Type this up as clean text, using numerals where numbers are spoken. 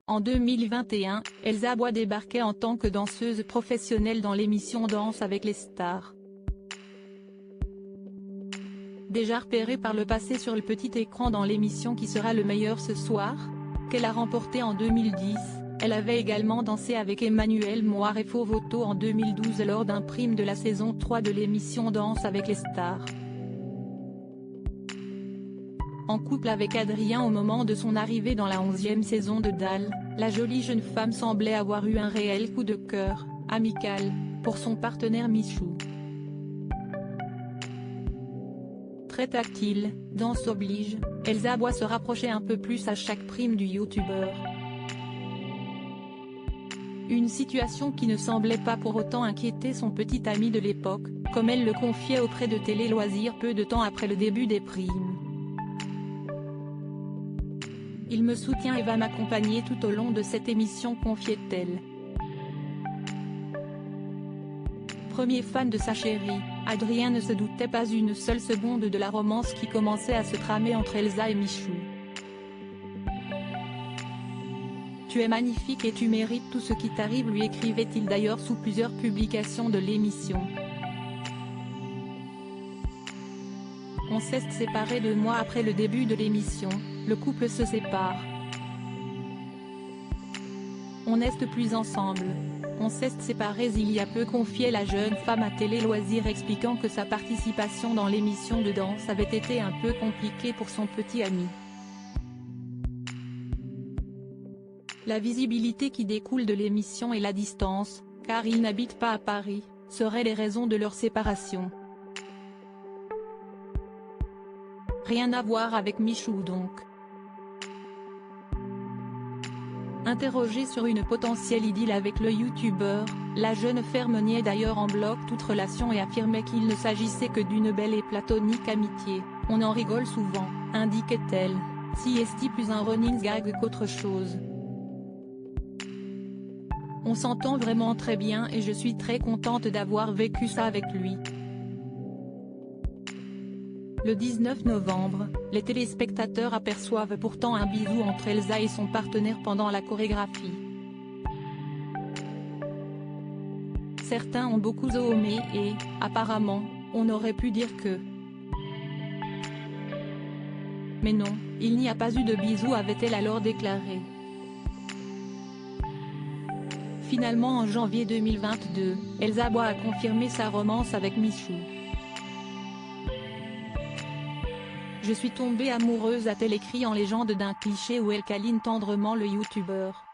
En 2021, Elsa Bois débarquait en tant que danseuse professionnelle dans l'émission Danse avec les stars. Déjà repérée par le passé sur le petit écran dans l'émission Qui sera le meilleur ce soir, qu'elle a remporté en 2010, elle avait également dansé avec Emmanuel Moir et Faux Voto en 2012 lors d'un prime de la saison 3 de l'émission Danse avec les stars. En couple avec Adrien au moment de son arrivée dans la 11e saison de Dalles, la jolie jeune femme semblait avoir eu un réel coup de cœur, amical, pour son partenaire Michou. Très tactile, danse oblige, Elsa Bois se rapprochait un peu plus à chaque prime du youtubeur. Une situation qui ne semblait pas pour autant inquiéter son petit ami de l'époque, comme elle le confiait auprès de Télé Loisirs peu de temps après le début des primes. Il me soutient et va m'accompagner tout au long de cette émission, confiait-elle. Premier fan de sa chérie, Adrien ne se doutait pas une seule seconde de la romance qui commençait à se tramer entre Elsa et Michou. Tu es magnifique et tu mérites tout ce qui t'arrive, lui écrivait-il d'ailleurs sous plusieurs publications de l'émission. On s'est séparé 2 mois après le début de l'émission, le couple se sépare. On n'est plus ensemble. On s'est séparés il y a peu, confiait la jeune femme à Télé Loisirs, expliquant que sa participation dans l'émission de danse avait été un peu compliquée pour son petit ami. La visibilité qui découle de l'émission et la distance, car il n'habite pas à Paris, seraient les raisons de leur séparation. Rien à voir avec Michou donc. Interrogée sur une potentielle idylle avec le youtubeur, la jeune femme niait d'ailleurs en bloc toute relation et affirmait qu'il ne s'agissait que d'une belle et platonique amitié. On en rigole souvent, indiquait-elle, si est plus un running gag qu'autre chose. On s'entend vraiment très bien et je suis très contente d'avoir vécu ça avec lui. Le 19 novembre, les téléspectateurs aperçoivent pourtant un bisou entre Elsa et son partenaire pendant la chorégraphie. Certains ont beaucoup zoomé et, apparemment, on aurait pu dire que. Mais non, il n'y a pas eu de bisou, avait-elle alors déclaré. Finalement en janvier 2022, Elsa Bois a confirmé sa romance avec Michou. Je suis tombée amoureuse, a-t-elle écrit en légende d'un cliché où elle câline tendrement le youtubeur.